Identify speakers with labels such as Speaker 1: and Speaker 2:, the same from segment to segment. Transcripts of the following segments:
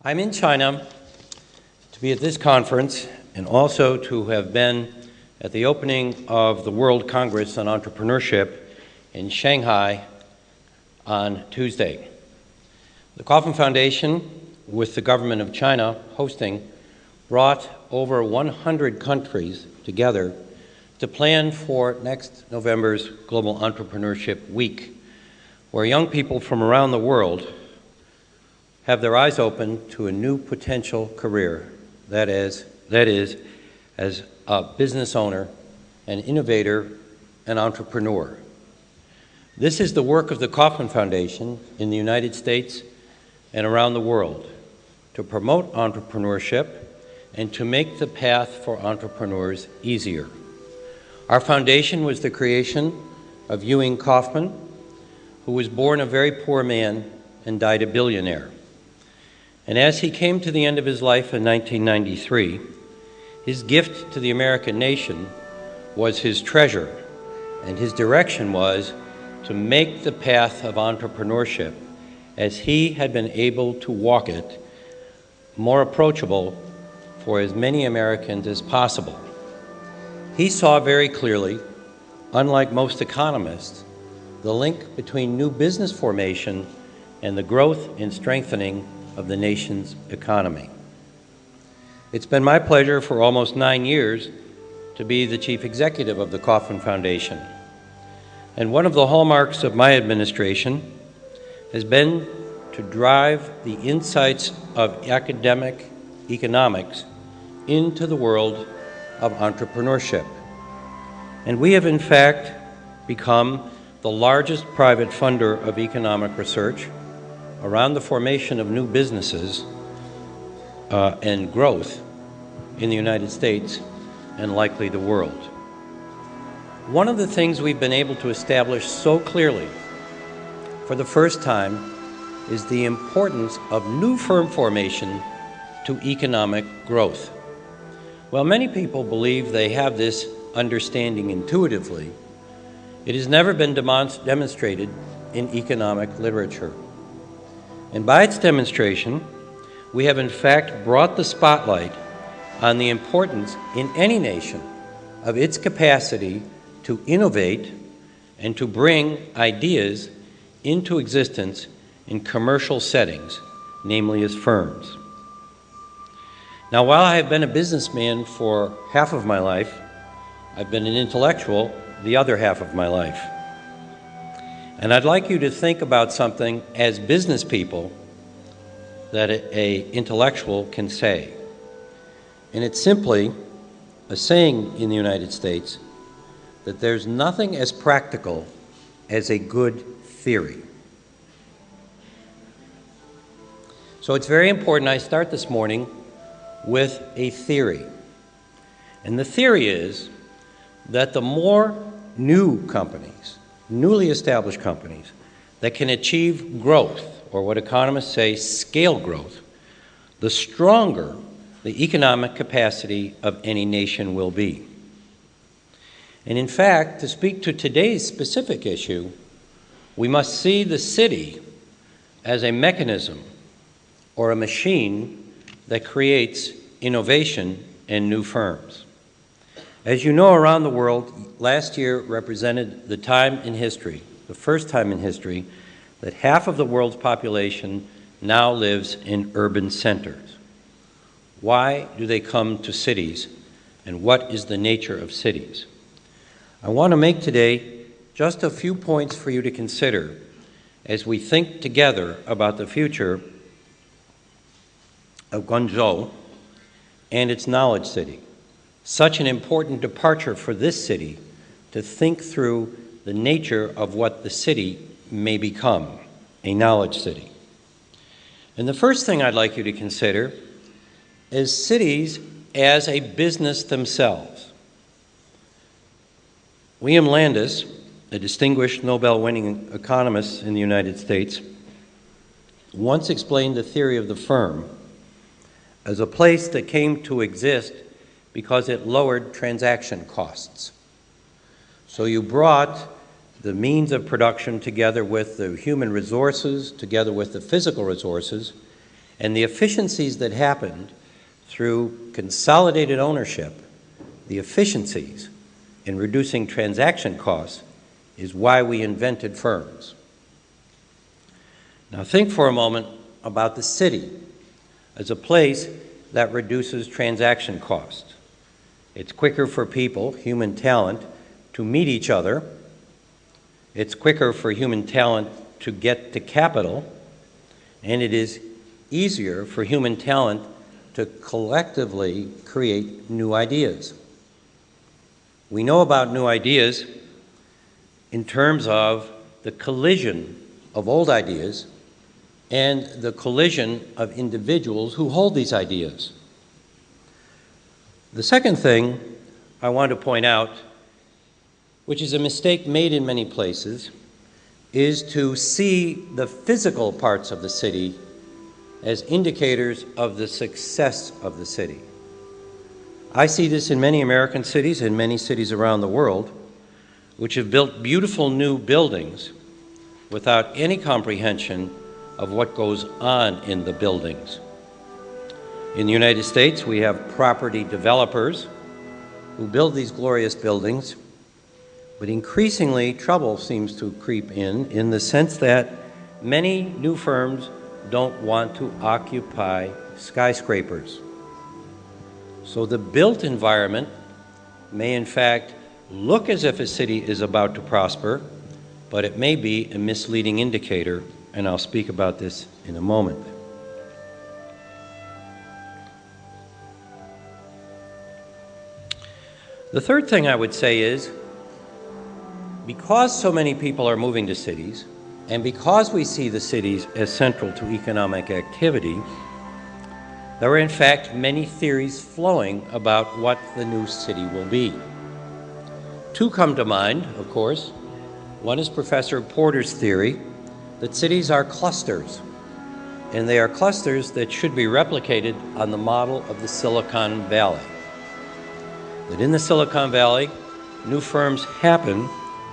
Speaker 1: I'm in China to be at this conference and also to have been at the opening of the World Congress on Entrepreneurship in Shanghai on Tuesday. The Kauffman Foundation, with the government of China hosting, brought over 100 countries together to plan for next November's Global Entrepreneurship Week, where young people from around the world have their eyes open to a new potential career, that is as a business owner, an innovator, an entrepreneur. This is the work of the Kauffman Foundation in the United States and around the world to promote entrepreneurship and to make the path for entrepreneurs easier. Our foundation was the creation of Ewing Kauffman, who was born a very poor man and died a billionaire. And as he came to the end of his life in 1993, his gift to the American nation was his treasure, and his direction was to make the path of entrepreneurship, as he had been able to walk it, more approachable for as many Americans as possible. He saw very clearly, unlike most economists, the link between new business formation and the growth and strengthening of the nation's economy. It's been my pleasure for almost 9 years to be the chief executive of the Kauffman Foundation. And one of the hallmarks of my administration has been to drive the insights of academic economics into the world of entrepreneurship. And we have in fact become the largest private funder of economic research around the formation of new businesses and growth in the United States and likely the world. One of the things we've been able to establish so clearly for the first time is the importance of new firm formation to economic growth. While many people believe they have this understanding intuitively, it has never been demonstrated in economic literature. And by its demonstration, we have in fact brought the spotlight on the importance in any nation of its capacity to innovate and to bring ideas into existence in commercial settings, namely as firms. Now, while I have been a businessman for half of my life, I've been an intellectual the other half of my life. And I'd like you to think about something as business people that an intellectual can say. And it's simply a saying in the United States that there's nothing as practical as a good theory. So it's very important I start this morning with a theory. And the theory is that the more new companies, newly established companies, that can achieve growth, or what economists say, scale growth, the stronger the economic capacity of any nation will be. And in fact, to speak to today's specific issue, we must see the city as a mechanism or a machine that creates innovation and new firms. As you know, around the world, last year represented the time in history, the first time in history, that half of the world's population now lives in urban centers. Why do they come to cities, and what is the nature of cities? I want to make today just a few points for you to consider as we think together about the future of Guangzhou and its knowledge city. Such an important departure for this city to think through the nature of what the city may become, a knowledge city. And the first thing I'd like you to consider is cities as a business themselves. William Landis, a distinguished Nobel-winning economist in the United States, once explained the theory of the firm as a place that came to exist because it lowered transaction costs. So you brought the means of production together with the human resources, together with the physical resources, And the efficiencies that happened through consolidated ownership, the efficiencies in reducing transaction costs, is why we invented firms. Now think for a moment about the city as a place that reduces transaction costs. It's quicker for people, human talent, to meet each other. It's quicker for human talent to get to capital, and it is easier for human talent to collectively create new ideas. We know about new ideas in terms of the collision of old ideas and the collision of individuals who hold these ideas. The second thing I want to point out, which is a mistake made in many places, is to see the physical parts of the city as indicators of the success of the city. I see this in many American cities and many cities around the world, which have built beautiful new buildings without any comprehension of what goes on in the buildings. In the United States, we have property developers who build these glorious buildings, but increasingly trouble seems to creep in the sense that many new firms don't want to occupy skyscrapers. So the built environment may in fact look as if a city is about to prosper, but it may be a misleading indicator, and I'll speak about this in a moment. The third thing I would say is, because so many people are moving to cities, and because we see the cities as central to economic activity, there are in fact many theories flowing about what the new city will be. Two come to mind, of course. One is Professor Porter's theory that cities are clusters, and they are clusters that should be replicated on the model of the Silicon Valley. That in the Silicon Valley, new firms happen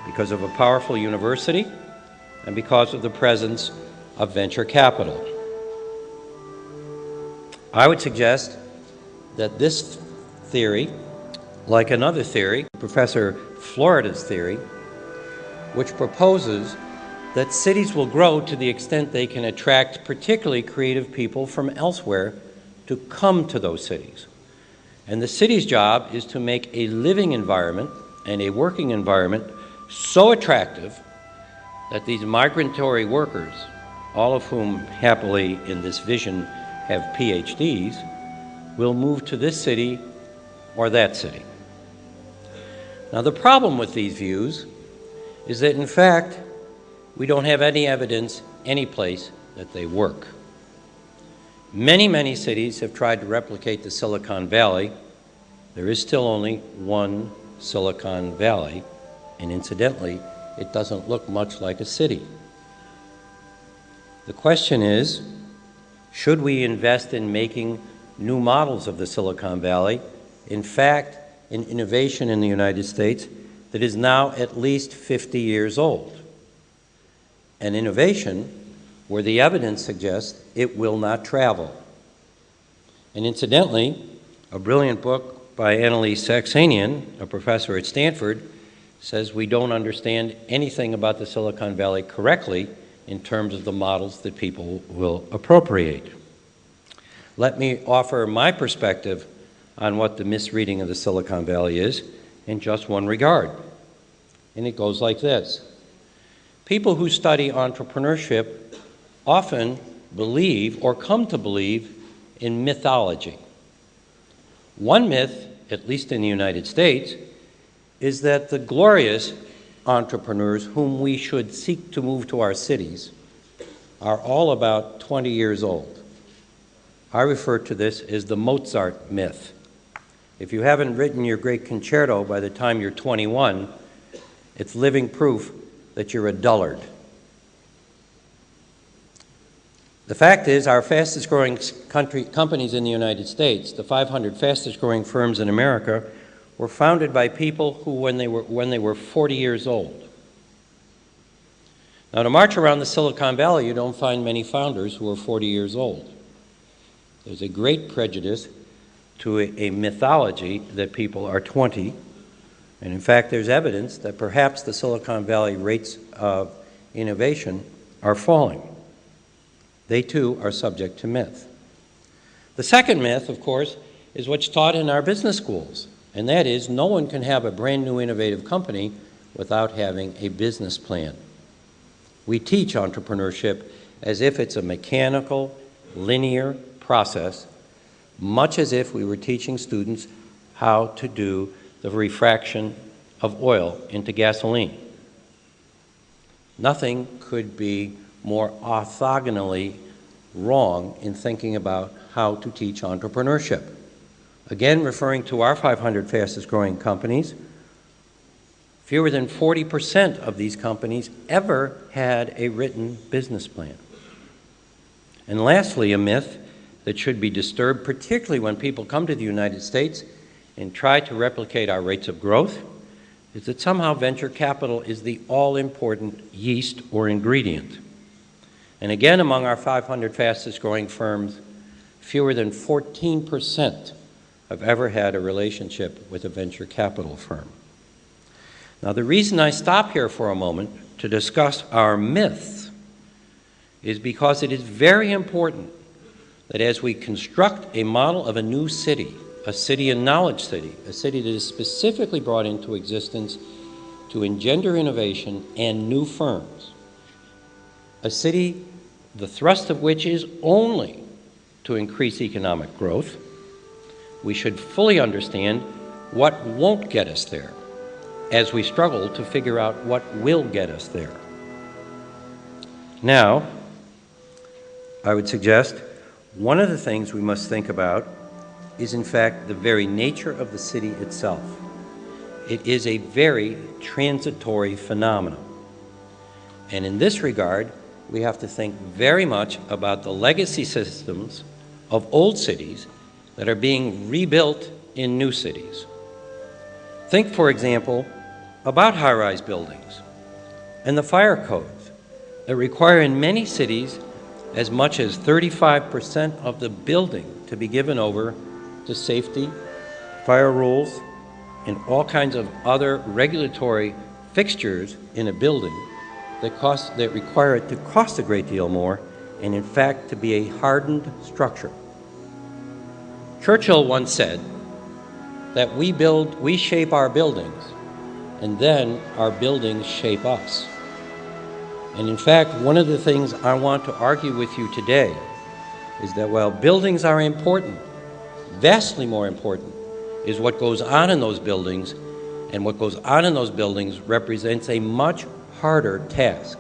Speaker 1: because of a powerful university and because of the presence of venture capital. I would suggest that this theory, like another theory, Professor Florida's theory, which proposes that cities will grow to the extent they can attract particularly creative people from elsewhere to come to those cities. And the city's job is to make a living environment and a working environment so attractive that these migratory workers, all of whom happily in this vision have PhDs, will move to this city or that city. Now the problem with these views is that in fact we don't have any evidence any place that they work. Many cities have tried to replicate the Silicon Valley. There is still only one Silicon Valley, and incidentally, it doesn't look much like a city. The question is, should we invest in making new models of the Silicon Valley? In fact, an innovation in the United States that is now at least 50 years old. An innovation where the evidence suggests it will not travel. And incidentally, a brilliant book by Annalise Saxenian, a professor at Stanford, says we don't understand anything about the Silicon Valley correctly in terms of the models that people will appropriate. Let me offer my perspective on what the misreading of the Silicon Valley is in just one regard. And it goes like this. People who study entrepreneurship often believe or come to believe in mythology. One myth, at least in the United States, is that the glorious entrepreneurs whom we should seek to move to our cities are all about 20 years old. I refer to this as the Mozart myth. If you haven't written your great concerto by the time you're 21, it's living proof that you're a dullard. The fact is, our fastest growing companies in the United States, the 500 fastest growing firms in America, were founded by people who, when they were 40 years old. Now, to march around the Silicon Valley, you don't find many founders who are 40 years old. There's a great prejudice to a mythology that people are 20. And in fact, there's evidence that perhaps the Silicon Valley rates of innovation are falling. They too are subject to myth. The second myth, of course, is what's taught in our business schools, and that is no one can have a brand new innovative company without having a business plan. We teach entrepreneurship as if it's a mechanical, linear process, much as if we were teaching students how to do the refraction of oil into gasoline. Nothing could be more orthogonally wrong in thinking about how to teach entrepreneurship. Again, referring to our 500 fastest growing companies, fewer than 40% of these companies ever had a written business plan. And lastly, a myth that should be disturbed, particularly when people come to the United States and try to replicate our rates of growth, is that somehow venture capital is the all-important yeast or ingredient. And again, among our 500 fastest growing firms, fewer than 14% have ever had a relationship with a venture capital firm. Now, the reason I stop here for a moment to discuss our myths is because it is very important that as we construct a model of a new city, a knowledge city, a city that is specifically brought into existence to engender innovation and new firms, a city the thrust of which is only to increase economic growth, we should fully understand what won't get us there as we struggle to figure out what will get us there. Now, I would suggest one of the things we must think about is, in fact, the very nature of the city itself. It is a very transitory phenomenon. And in this regard, we have to think very much about the legacy systems of old cities that are being rebuilt in new cities. Think, for example, about high-rise buildings and the fire codes that require in many cities as much as 35% of the building to be given over to safety, fire rules, and all kinds of other regulatory fixtures in a building that require it to cost a great deal more and in fact to be a hardened structure. Churchill once said that we shape our buildings and then our buildings shape us. And in fact, one of the things I want to argue with you today is that while buildings are important, vastly more important is what goes on in those buildings, and what goes on in those buildings represents a much harder task,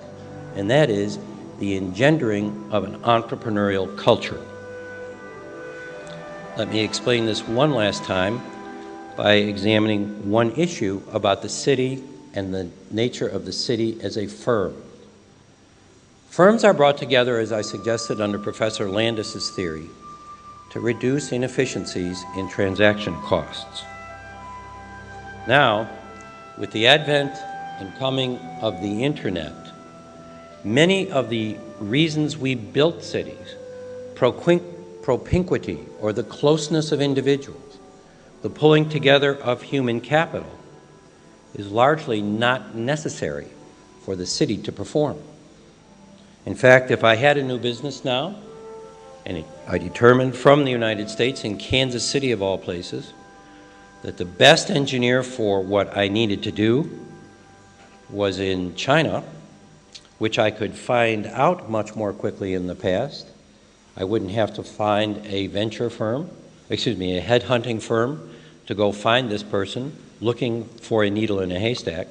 Speaker 1: and that is the engendering of an entrepreneurial culture. Let me explain this one last time by examining one issue about the city and the nature of the city as a firm. Firms are brought together, as I suggested under Professor Landis's theory, to reduce inefficiencies in transaction costs. Now, with the advent and coming of the internet, many of the reasons we built cities, propinquity, or the closeness of individuals, the pulling together of human capital, is largely not necessary for the city to perform. In fact, if I had a new business now, and I determined from the United States, in Kansas City of all places, that the best engineer for what I needed to do was in China, which I could find out much more quickly in the past. I wouldn't have to find a headhunting firm to go find this person looking for a needle in a haystack.